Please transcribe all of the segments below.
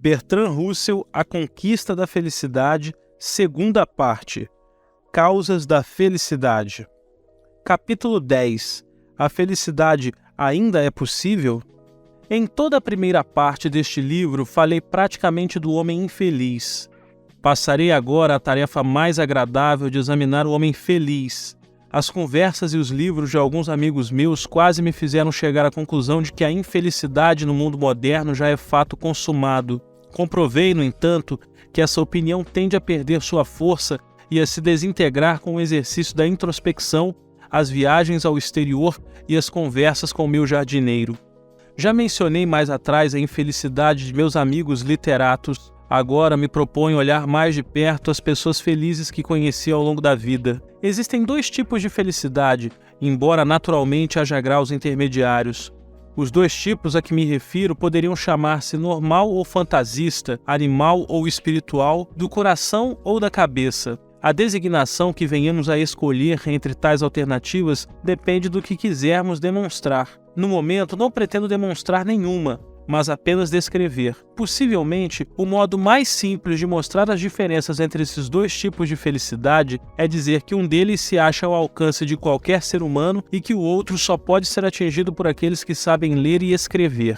Bertrand Russell, A Conquista da Felicidade, segunda parte. Causas da felicidade. Capítulo 10. A felicidade ainda é possível? Em toda a primeira parte deste livro, falei praticamente do homem infeliz. Passarei agora à tarefa mais agradável de examinar o homem feliz. As conversas e os livros de alguns amigos meus quase me fizeram chegar à conclusão de que a infelicidade no mundo moderno já é fato consumado. Comprovei, no entanto, que essa opinião tende a perder sua força e a se desintegrar com o exercício da introspecção, as viagens ao exterior e as conversas com o meu jardineiro. Já mencionei mais atrás a infelicidade de meus amigos literatos. Agora me proponho olhar mais de perto as pessoas felizes que conheci ao longo da vida. Existem dois tipos de felicidade, embora naturalmente haja graus intermediários. Os dois tipos a que me refiro poderiam chamar-se normal ou fantasista, animal ou espiritual, do coração ou da cabeça. A designação que venhamos a escolher entre tais alternativas depende do que quisermos demonstrar. No momento, não pretendo demonstrar nenhuma, mas apenas descrever. Possivelmente, o modo mais simples de mostrar as diferenças entre esses dois tipos de felicidade é dizer que um deles se acha ao alcance de qualquer ser humano e que o outro só pode ser atingido por aqueles que sabem ler e escrever.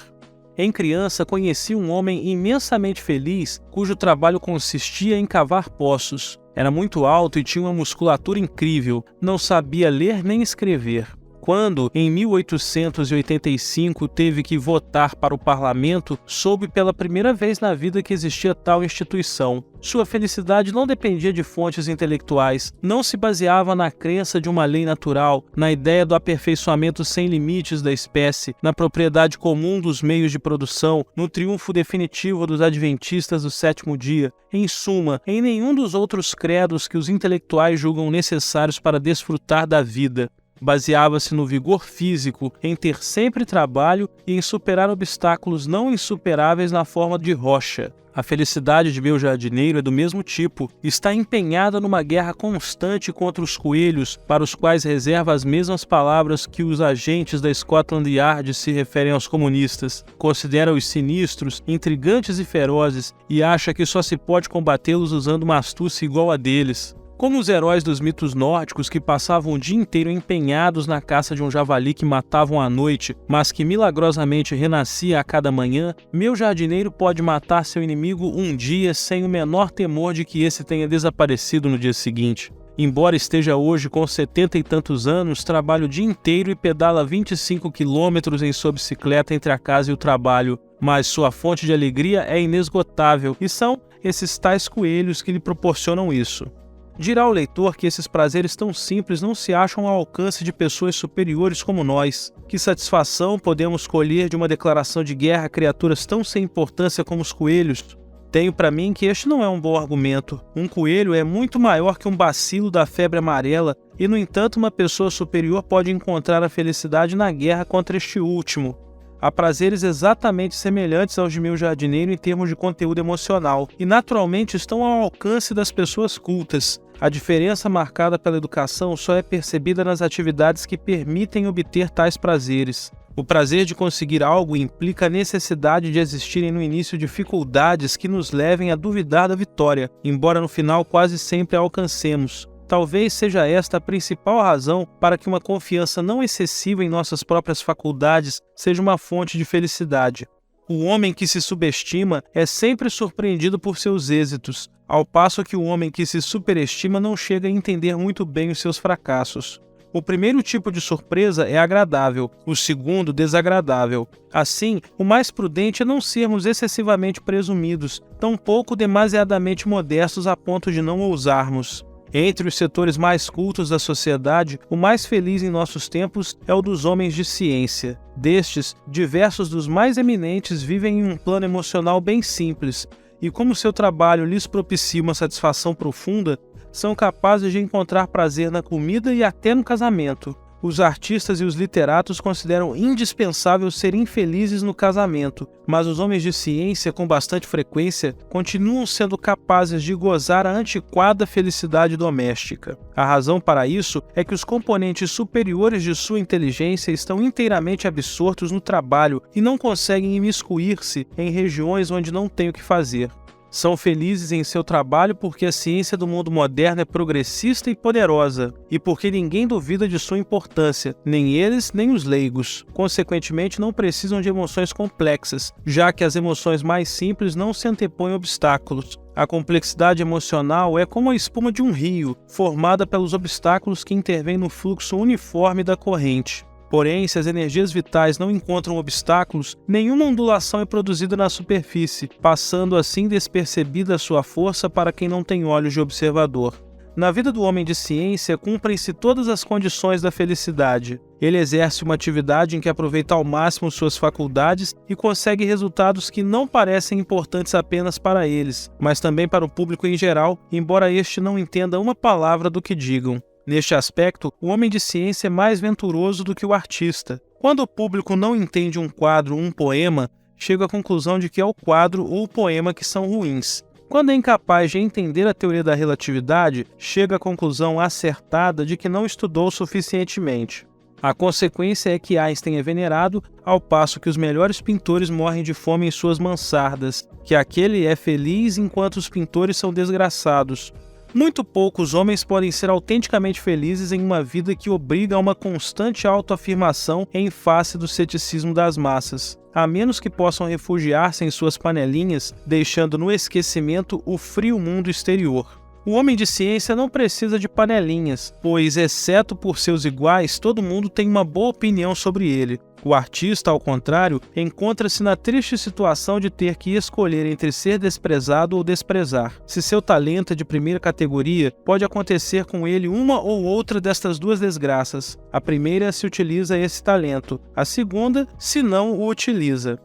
Em criança, conheci um homem imensamente feliz cujo trabalho consistia em cavar poços. Era muito alto e tinha uma musculatura incrível, não sabia ler nem escrever. Quando, em 1885, teve que votar para o parlamento, soube pela primeira vez na vida que existia tal instituição. Sua felicidade não dependia de fontes intelectuais, não se baseava na crença de uma lei natural, na ideia do aperfeiçoamento sem limites da espécie, na propriedade comum dos meios de produção, no triunfo definitivo dos adventistas do sétimo dia. Em suma, em nenhum dos outros credos que os intelectuais julgam necessários para desfrutar da vida. Baseava-se no vigor físico, em ter sempre trabalho e em superar obstáculos não insuperáveis na forma de rocha. A felicidade de meu jardineiro é do mesmo tipo. Está empenhada numa guerra constante contra os coelhos, para os quais reserva as mesmas palavras que os agentes da Scotland Yard se referem aos comunistas. Considera-os sinistros, intrigantes e ferozes e acha que só se pode combatê-los usando uma astúcia igual a deles. Como os heróis dos mitos nórdicos que passavam o dia inteiro empenhados na caça de um javali que matavam à noite, mas que milagrosamente renascia a cada manhã, meu jardineiro pode matar seu inimigo um dia sem o menor temor de que esse tenha desaparecido no dia seguinte. Embora esteja hoje com 70 e tantos anos, trabalha o dia inteiro e pedala 25 quilômetros em sua bicicleta entre a casa e o trabalho, mas sua fonte de alegria é inesgotável e são esses tais coelhos que lhe proporcionam isso. Dirá o leitor que esses prazeres tão simples não se acham ao alcance de pessoas superiores como nós. Que satisfação podemos colher de uma declaração de guerra a criaturas tão sem importância como os coelhos? Tenho para mim que este não é um bom argumento. Um coelho é muito maior que um bacilo da febre amarela e, no entanto, uma pessoa superior pode encontrar a felicidade na guerra contra este último. Há prazeres exatamente semelhantes aos de meu jardineiro em termos de conteúdo emocional, e naturalmente estão ao alcance das pessoas cultas. A diferença marcada pela educação só é percebida nas atividades que permitem obter tais prazeres. O prazer de conseguir algo implica a necessidade de existirem no início dificuldades que nos levem a duvidar da vitória, embora no final quase sempre a alcancemos. Talvez seja esta a principal razão para que uma confiança não excessiva em nossas próprias faculdades seja uma fonte de felicidade. O homem que se subestima é sempre surpreendido por seus êxitos, ao passo que o homem que se superestima não chega a entender muito bem os seus fracassos. O primeiro tipo de surpresa é agradável, o segundo desagradável. Assim, o mais prudente é não sermos excessivamente presumidos, tampouco demasiadamente modestos a ponto de não ousarmos. Entre os setores mais cultos da sociedade, o mais feliz em nossos tempos é o dos homens de ciência. Destes, diversos dos mais eminentes vivem em um plano emocional bem simples, e como seu trabalho lhes propicia uma satisfação profunda, são capazes de encontrar prazer na comida e até no casamento. Os artistas e os literatos consideram indispensável ser infelizes no casamento, mas os homens de ciência, com bastante frequência, continuam sendo capazes de gozar a antiquada felicidade doméstica. A razão para isso é que os componentes superiores de sua inteligência estão inteiramente absortos no trabalho e não conseguem imiscuir-se em regiões onde não têm o que fazer. São felizes em seu trabalho porque a ciência do mundo moderno é progressista e poderosa, e porque ninguém duvida de sua importância, nem eles, nem os leigos. Consequentemente, não precisam de emoções complexas, já que as emoções mais simples não se antepõem a obstáculos. A complexidade emocional é como a espuma de um rio, formada pelos obstáculos que intervêm no fluxo uniforme da corrente. Porém, se as energias vitais não encontram obstáculos, nenhuma ondulação é produzida na superfície, passando assim despercebida a sua força para quem não tem olhos de observador. Na vida do homem de ciência, cumprem-se todas as condições da felicidade. Ele exerce uma atividade em que aproveita ao máximo suas faculdades e consegue resultados que não parecem importantes apenas para eles, mas também para o público em geral, embora este não entenda uma palavra do que digam. Neste aspecto, o homem de ciência é mais venturoso do que o artista. Quando o público não entende um quadro ou um poema, chega à conclusão de que é o quadro ou o poema que são ruins. Quando é incapaz de entender a teoria da relatividade, chega à conclusão acertada de que não estudou suficientemente. A consequência é que Einstein é venerado, ao passo que os melhores pintores morrem de fome em suas mansardas, que aquele é feliz enquanto os pintores são desgraçados. Muito poucos homens podem ser autenticamente felizes em uma vida que obriga a uma constante autoafirmação em face do ceticismo das massas, a menos que possam refugiar-se em suas panelinhas, deixando no esquecimento o frio mundo exterior. O homem de ciência não precisa de panelinhas, pois, exceto por seus iguais, todo mundo tem uma boa opinião sobre ele. O artista, ao contrário, encontra-se na triste situação de ter que escolher entre ser desprezado ou desprezar. Se seu talento é de primeira categoria, pode acontecer com ele uma ou outra destas duas desgraças. A primeira se utiliza esse talento, a segunda, se não o utiliza.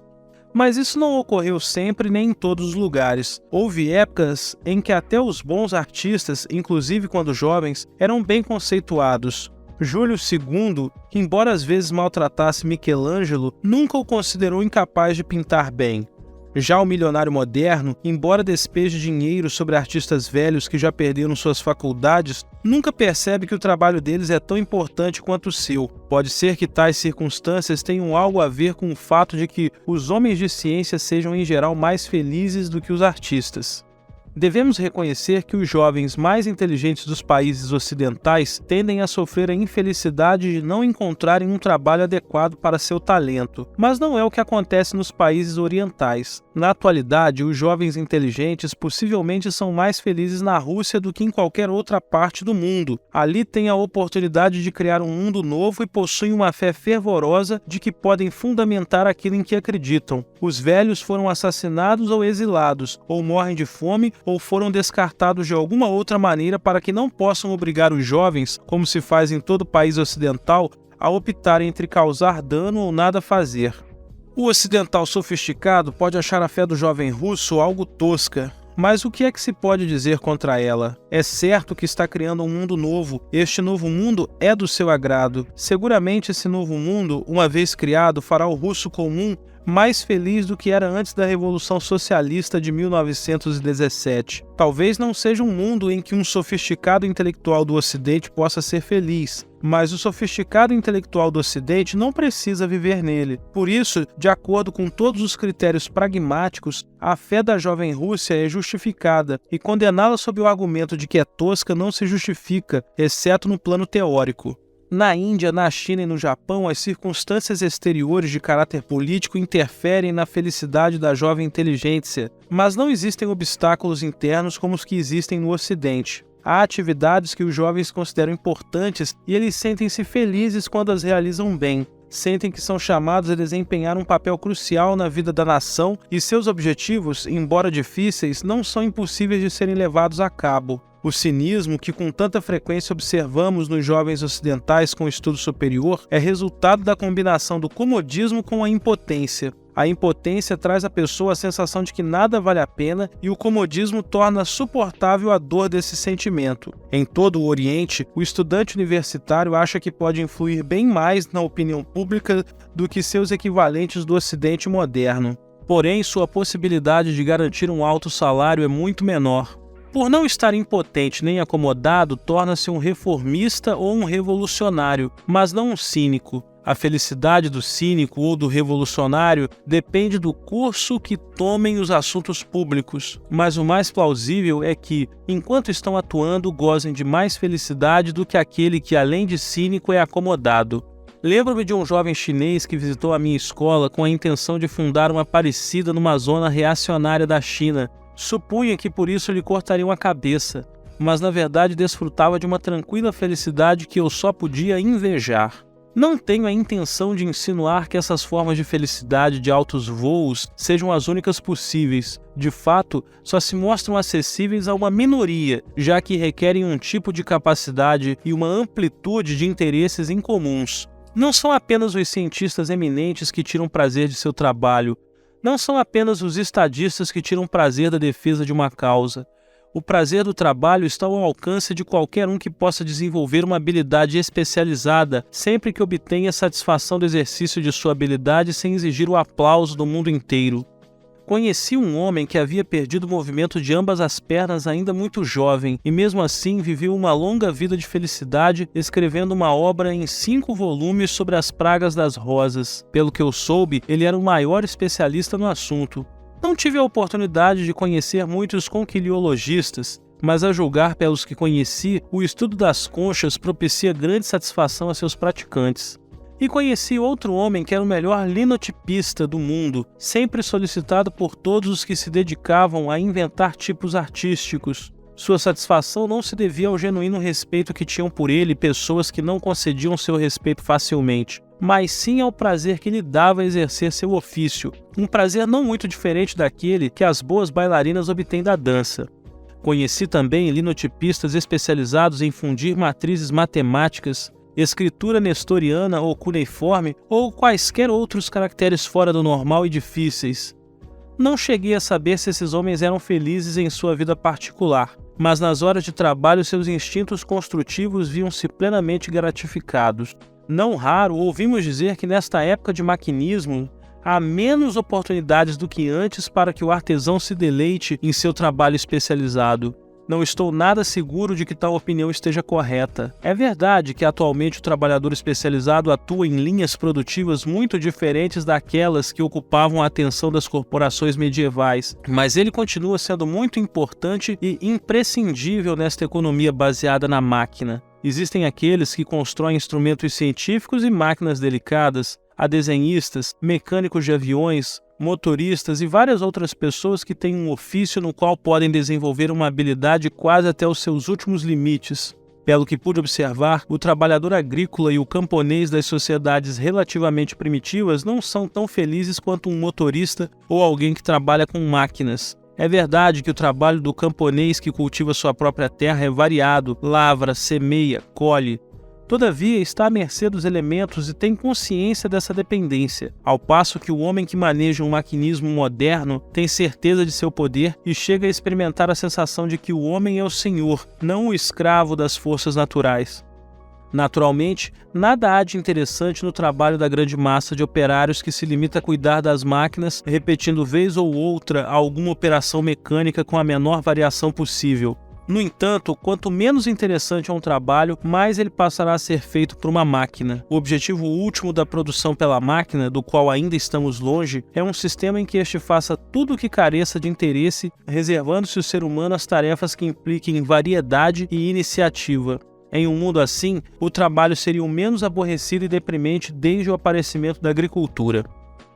Mas isso não ocorreu sempre nem em todos os lugares. Houve épocas em que até os bons artistas, inclusive quando jovens, eram bem conceituados. Júlio II, embora às vezes maltratasse Michelangelo, nunca o considerou incapaz de pintar bem. Já o milionário moderno, embora despeje dinheiro sobre artistas velhos que já perderam suas faculdades, nunca percebe que o trabalho deles é tão importante quanto o seu. Pode ser que tais circunstâncias tenham algo a ver com o fato de que os homens de ciência sejam em geral mais felizes do que os artistas. Devemos reconhecer que os jovens mais inteligentes dos países ocidentais tendem a sofrer a infelicidade de não encontrarem um trabalho adequado para seu talento, mas não é o que acontece nos países orientais. Na atualidade, os jovens inteligentes possivelmente são mais felizes na Rússia do que em qualquer outra parte do mundo. Ali têm a oportunidade de criar um mundo novo e possuem uma fé fervorosa de que podem fundamentar aquilo em que acreditam. Os velhos foram assassinados ou exilados, ou morrem de fome, ou foram descartados de alguma outra maneira para que não possam obrigar os jovens, como se faz em todo país ocidental, a optar entre causar dano ou nada fazer. O ocidental sofisticado pode achar a fé do jovem russo algo tosca, mas o que é que se pode dizer contra ela? É certo que está criando um mundo novo. Este novo mundo é do seu agrado. Seguramente esse novo mundo, uma vez criado, fará o russo comum mais feliz do que era antes da Revolução Socialista de 1917. Talvez não seja um mundo em que um sofisticado intelectual do Ocidente possa ser feliz, mas o sofisticado intelectual do Ocidente não precisa viver nele. Por isso, de acordo com todos os critérios pragmáticos, a fé da jovem Rússia é justificada, e condená-la sob o argumento de que é tosca não se justifica, exceto no plano teórico. Na Índia, na China e no Japão, as circunstâncias exteriores de caráter político interferem na felicidade da jovem inteligência, mas não existem obstáculos internos como os que existem no Ocidente. Há atividades que os jovens consideram importantes e eles sentem-se felizes quando as realizam bem. Sentem que são chamados a desempenhar um papel crucial na vida da nação e seus objetivos, embora difíceis, não são impossíveis de serem levados a cabo. O cinismo que com tanta frequência observamos nos jovens ocidentais com estudo superior é resultado da combinação do comodismo com a impotência. A impotência traz à pessoa a sensação de que nada vale a pena e o comodismo torna suportável a dor desse sentimento. Em todo o Oriente, o estudante universitário acha que pode influir bem mais na opinião pública do que seus equivalentes do Ocidente moderno. Porém, sua possibilidade de garantir um alto salário é muito menor. Por não estar impotente nem acomodado, torna-se um reformista ou um revolucionário, mas não um cínico. A felicidade do cínico ou do revolucionário depende do curso que tomem os assuntos públicos, mas o mais plausível é que, enquanto estão atuando, gozem de mais felicidade do que aquele que, além de cínico, é acomodado. Lembro-me de um jovem chinês que visitou a minha escola com a intenção de fundar uma parecida numa zona reacionária da China. Supunha que por isso lhe cortariam a cabeça, mas na verdade desfrutava de uma tranquila felicidade que eu só podia invejar. Não tenho a intenção de insinuar que essas formas de felicidade de altos voos sejam as únicas possíveis. De fato, só se mostram acessíveis a uma minoria, já que requerem um tipo de capacidade e uma amplitude de interesses incomuns. Não são apenas os cientistas eminentes que tiram prazer de seu trabalho. Não são apenas os estadistas que tiram prazer da defesa de uma causa. O prazer do trabalho está ao alcance de qualquer um que possa desenvolver uma habilidade especializada, sempre que obtenha satisfação do exercício de sua habilidade sem exigir o aplauso do mundo inteiro. Conheci um homem que havia perdido o movimento de ambas as pernas ainda muito jovem, e mesmo assim viveu uma longa vida de felicidade, escrevendo uma obra em 5 volumes sobre as pragas das rosas. Pelo que eu soube, ele era o maior especialista no assunto. Não tive a oportunidade de conhecer muitos conquiliologistas, mas a julgar pelos que conheci, o estudo das conchas propicia grande satisfação a seus praticantes. E conheci outro homem que era o melhor linotipista do mundo, sempre solicitado por todos os que se dedicavam a inventar tipos artísticos. Sua satisfação não se devia ao genuíno respeito que tinham por ele pessoas que não concediam seu respeito facilmente, mas sim ao prazer que lhe dava exercer seu ofício, um prazer não muito diferente daquele que as boas bailarinas obtêm da dança. Conheci também linotipistas especializados em fundir matrizes matemáticas, escritura nestoriana ou cuneiforme ou quaisquer outros caracteres fora do normal e difíceis. Não cheguei a saber se esses homens eram felizes em sua vida particular, mas nas horas de trabalho seus instintos construtivos viam-se plenamente gratificados. Não raro ouvimos dizer que nesta época de maquinismo há menos oportunidades do que antes para que o artesão se deleite em seu trabalho especializado. Não estou nada seguro de que tal opinião esteja correta. É verdade que atualmente o trabalhador especializado atua em linhas produtivas muito diferentes daquelas que ocupavam a atenção das corporações medievais, mas ele continua sendo muito importante e imprescindível nesta economia baseada na máquina. Existem aqueles que constroem instrumentos científicos e máquinas delicadas, há desenhistas, mecânicos de aviões, motoristas e várias outras pessoas que têm um ofício no qual podem desenvolver uma habilidade quase até os seus últimos limites. Pelo que pude observar, o trabalhador agrícola e o camponês das sociedades relativamente primitivas não são tão felizes quanto um motorista ou alguém que trabalha com máquinas. É verdade que o trabalho do camponês que cultiva sua própria terra é variado, lavra, semeia, colhe. Todavia, está à mercê dos elementos e tem consciência dessa dependência, ao passo que o homem que maneja um maquinismo moderno tem certeza de seu poder e chega a experimentar a sensação de que o homem é o senhor, não o escravo das forças naturais. Naturalmente, nada há de interessante no trabalho da grande massa de operários que se limita a cuidar das máquinas, repetindo vez ou outra alguma operação mecânica com a menor variação possível. No entanto, quanto menos interessante é um trabalho, mais ele passará a ser feito por uma máquina. O objetivo último da produção pela máquina, do qual ainda estamos longe, é um sistema em que este faça tudo o que careça de interesse, reservando-se o ser humano às tarefas que impliquem variedade e iniciativa. Em um mundo assim, o trabalho seria o menos aborrecido e deprimente desde o aparecimento da agricultura.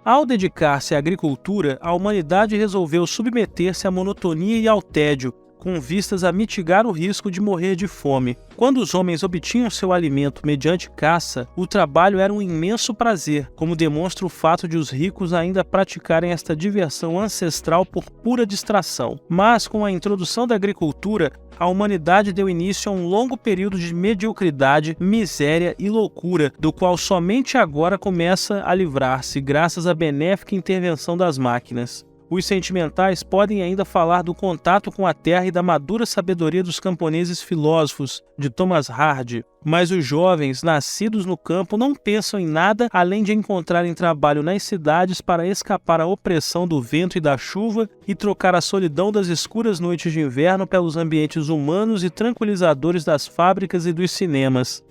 Ao dedicar-se à agricultura, a humanidade resolveu submeter-se à monotonia e ao tédio, com vistas a mitigar o risco de morrer de fome. Quando os homens obtinham seu alimento mediante caça, o trabalho era um imenso prazer, como demonstra o fato de os ricos ainda praticarem esta diversão ancestral por pura distração. Mas, com a introdução da agricultura, a humanidade deu início a um longo período de mediocridade, miséria e loucura, do qual somente agora começa a livrar-se graças à benéfica intervenção das máquinas. Os sentimentais podem ainda falar do contato com a terra e da madura sabedoria dos camponeses filósofos, de Thomas Hardy, mas os jovens, nascidos no campo, não pensam em nada além de encontrarem trabalho nas cidades para escapar à opressão do vento e da chuva e trocar a solidão das escuras noites de inverno pelos ambientes humanos e tranquilizadores das fábricas e dos cinemas.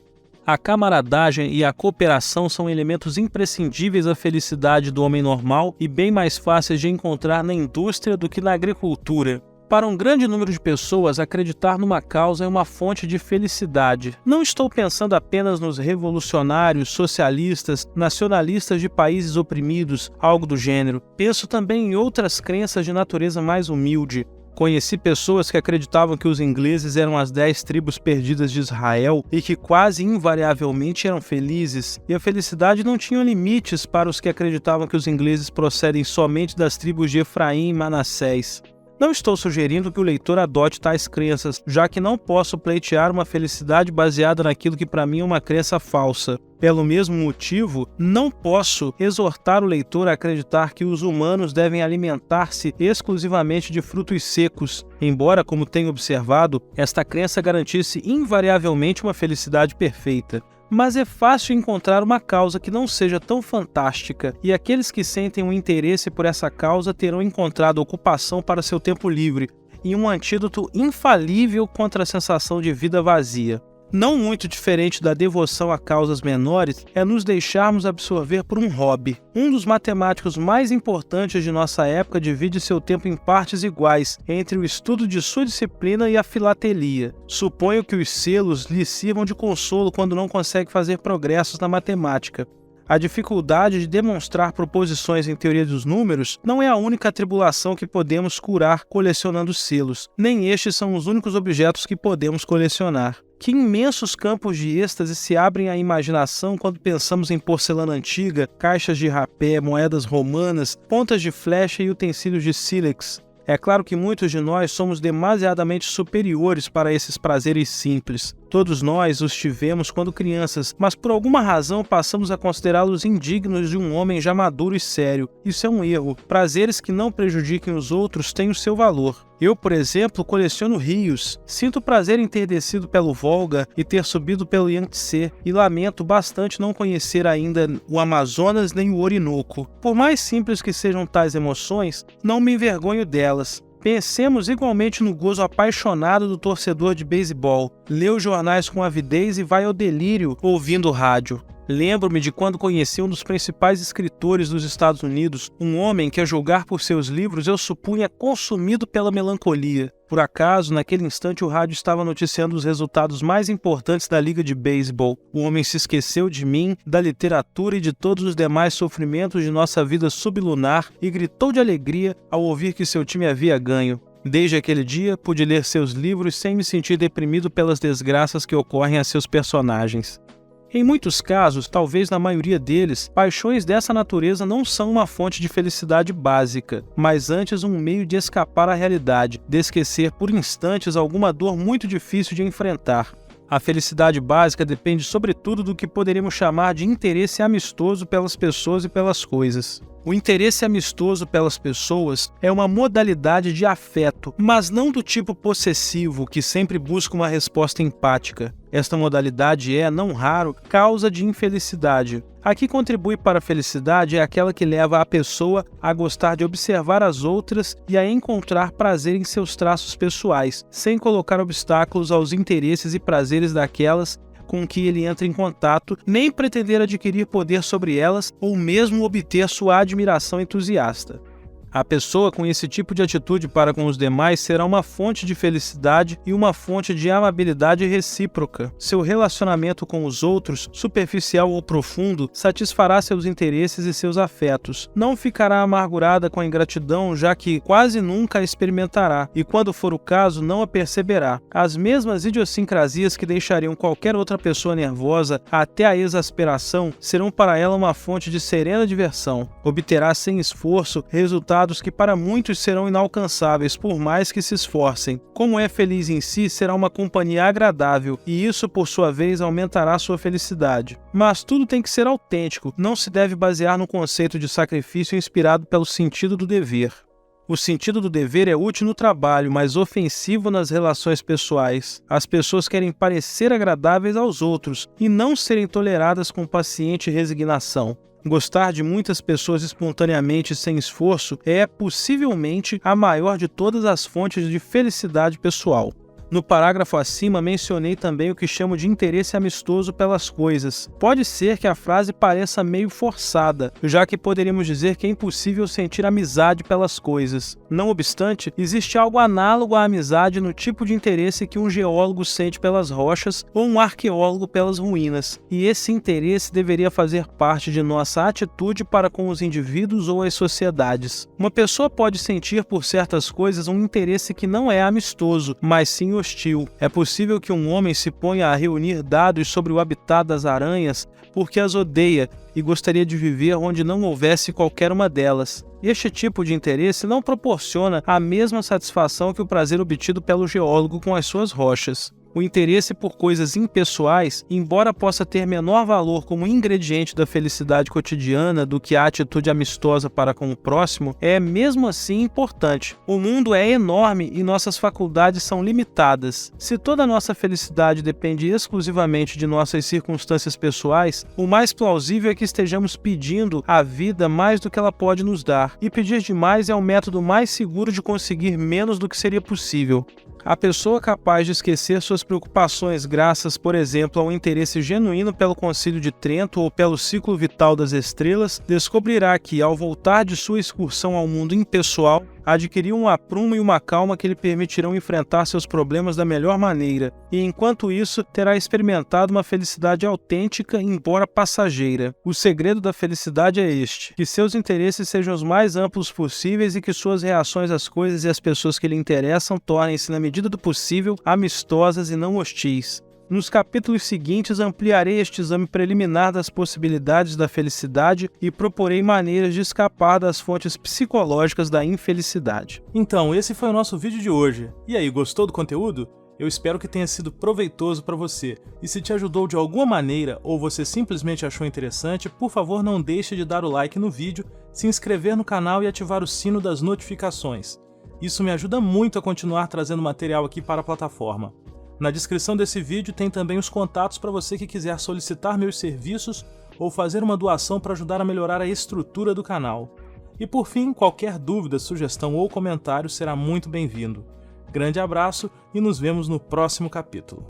A camaradagem e a cooperação são elementos imprescindíveis à felicidade do homem normal e bem mais fáceis de encontrar na indústria do que na agricultura. Para um grande número de pessoas, acreditar numa causa é uma fonte de felicidade. Não estou pensando apenas nos revolucionários, socialistas, nacionalistas de países oprimidos, algo do gênero. Penso também em outras crenças de natureza mais humilde. Conheci pessoas que acreditavam que os ingleses eram as 10 tribos perdidas de Israel e que quase invariavelmente eram felizes, e a felicidade não tinha limites para os que acreditavam que os ingleses procedem somente das tribos de Efraim e Manassés. Não estou sugerindo que o leitor adote tais crenças, já que não posso pleitear uma felicidade baseada naquilo que para mim é uma crença falsa. Pelo mesmo motivo, não posso exortar o leitor a acreditar que os humanos devem alimentar-se exclusivamente de frutos secos, embora, como tenho observado, esta crença garantisse invariavelmente uma felicidade perfeita. Mas é fácil encontrar uma causa que não seja tão fantástica, e aqueles que sentem um interesse por essa causa terão encontrado ocupação para seu tempo livre e um antídoto infalível contra a sensação de vida vazia. Não muito diferente da devoção a causas menores é nos deixarmos absorver por um hobby. Um dos matemáticos mais importantes de nossa época divide seu tempo em partes iguais entre o estudo de sua disciplina e a filatelia. Suponho que os selos lhe sirvam de consolo quando não consegue fazer progressos na matemática. A dificuldade de demonstrar proposições em teoria dos números não é a única atribulação que podemos curar colecionando selos. Nem estes são os únicos objetos que podemos colecionar. Que imensos campos de êxtase se abrem à imaginação quando pensamos em porcelana antiga, caixas de rapé, moedas romanas, pontas de flecha e utensílios de sílex. É claro que muitos de nós somos demasiadamente superiores para esses prazeres simples. Todos nós os tivemos quando crianças, mas por alguma razão passamos a considerá-los indignos de um homem já maduro e sério. Isso é um erro. Prazeres que não prejudiquem os outros têm o seu valor. Eu, por exemplo, coleciono rios. Sinto prazer em ter descido pelo Volga e ter subido pelo Yangtze, e lamento bastante não conhecer ainda o Amazonas nem o Orinoco. Por mais simples que sejam tais emoções, não me envergonho delas. Pensemos igualmente no gozo apaixonado do torcedor de beisebol. Lê os jornais com avidez e vai ao delírio ouvindo o rádio. Lembro-me de quando conheci um dos principais escritores dos Estados Unidos, um homem que, a julgar por seus livros, eu supunha consumido pela melancolia. Por acaso, naquele instante, o rádio estava noticiando os resultados mais importantes da liga de beisebol. O homem se esqueceu de mim, da literatura e de todos os demais sofrimentos de nossa vida sublunar e gritou de alegria ao ouvir que seu time havia ganho. Desde aquele dia, pude ler seus livros sem me sentir deprimido pelas desgraças que ocorrem a seus personagens. Em muitos casos, talvez na maioria deles, paixões dessa natureza não são uma fonte de felicidade básica, mas antes um meio de escapar à realidade, de esquecer por instantes alguma dor muito difícil de enfrentar. A felicidade básica depende sobretudo do que poderíamos chamar de interesse amistoso pelas pessoas e pelas coisas. O interesse amistoso pelas pessoas é uma modalidade de afeto, mas não do tipo possessivo, que sempre busca uma resposta empática. Esta modalidade é, não raro, causa de infelicidade. A que contribui para a felicidade é aquela que leva a pessoa a gostar de observar as outras e a encontrar prazer em seus traços pessoais, sem colocar obstáculos aos interesses e prazeres daquelas com que ele entra em contato, nem pretender adquirir poder sobre elas ou mesmo obter sua admiração entusiasta. A pessoa com esse tipo de atitude para com os demais será uma fonte de felicidade e uma fonte de amabilidade recíproca. Seu relacionamento com os outros, superficial ou profundo, satisfará seus interesses e seus afetos. Não ficará amargurada com a ingratidão, já que quase nunca a experimentará, e quando for o caso, não a perceberá. As mesmas idiosincrasias que deixariam qualquer outra pessoa nervosa até a exasperação serão para ela uma fonte de serena diversão. Obterá sem esforço resultados que para muitos serão inalcançáveis por mais que se esforcem. Como é feliz em si, será uma companhia agradável e isso, por sua vez, aumentará sua felicidade. Mas tudo tem que ser autêntico, não se deve basear no conceito de sacrifício inspirado pelo sentido do dever. O sentido do dever é útil no trabalho, mas ofensivo nas relações pessoais. As pessoas querem parecer agradáveis aos outros e não serem toleradas com paciente resignação. Gostar de muitas pessoas espontaneamente sem esforço é, possivelmente, a maior de todas as fontes de felicidade pessoal. No parágrafo acima, mencionei também o que chamo de interesse amistoso pelas coisas. Pode ser que a frase pareça meio forçada, já que poderíamos dizer que é impossível sentir amizade pelas coisas. Não obstante, existe algo análogo à amizade no tipo de interesse que um geólogo sente pelas rochas ou um arqueólogo pelas ruínas, e esse interesse deveria fazer parte de nossa atitude para com os indivíduos ou as sociedades. Uma pessoa pode sentir por certas coisas um interesse que não é amistoso, mas sim hostil. É possível que um homem se ponha a reunir dados sobre o habitat das aranhas porque as odeia e gostaria de viver onde não houvesse qualquer uma delas. Este tipo de interesse não proporciona a mesma satisfação que o prazer obtido pelo geólogo com as suas rochas. O interesse por coisas impessoais, embora possa ter menor valor como ingrediente da felicidade cotidiana do que a atitude amistosa para com o próximo, é mesmo assim importante. O mundo é enorme e nossas faculdades são limitadas. Se toda a nossa felicidade depende exclusivamente de nossas circunstâncias pessoais, o mais plausível é que estejamos pedindo à vida mais do que ela pode nos dar, e pedir demais é o método mais seguro de conseguir menos do que seria possível. A pessoa capaz de esquecer suas preocupações graças, por exemplo, a um interesse genuíno pelo Concílio de Trento ou pelo ciclo vital das estrelas, descobrirá que, ao voltar de sua excursão ao mundo impessoal, adquiriu um aprumo e uma calma que lhe permitirão enfrentar seus problemas da melhor maneira, e enquanto isso, terá experimentado uma felicidade autêntica, embora passageira. O segredo da felicidade é este: que seus interesses sejam os mais amplos possíveis e que suas reações às coisas e às pessoas que lhe interessam tornem-se, na medida do possível, amistosas e não hostis. Nos capítulos seguintes ampliarei este exame preliminar das possibilidades da felicidade e proporei maneiras de escapar das fontes psicológicas da infelicidade. Então, esse foi o nosso vídeo de hoje. E aí, gostou do conteúdo? Eu espero que tenha sido proveitoso para você. E se te ajudou de alguma maneira ou você simplesmente achou interessante, por favor não deixe de dar o like no vídeo, se inscrever no canal e ativar o sino das notificações. Isso me ajuda muito a continuar trazendo material aqui para a plataforma. Na descrição desse vídeo tem também os contatos para você que quiser solicitar meus serviços ou fazer uma doação para ajudar a melhorar a estrutura do canal. E por fim, qualquer dúvida, sugestão ou comentário será muito bem-vindo. Grande abraço e nos vemos no próximo capítulo.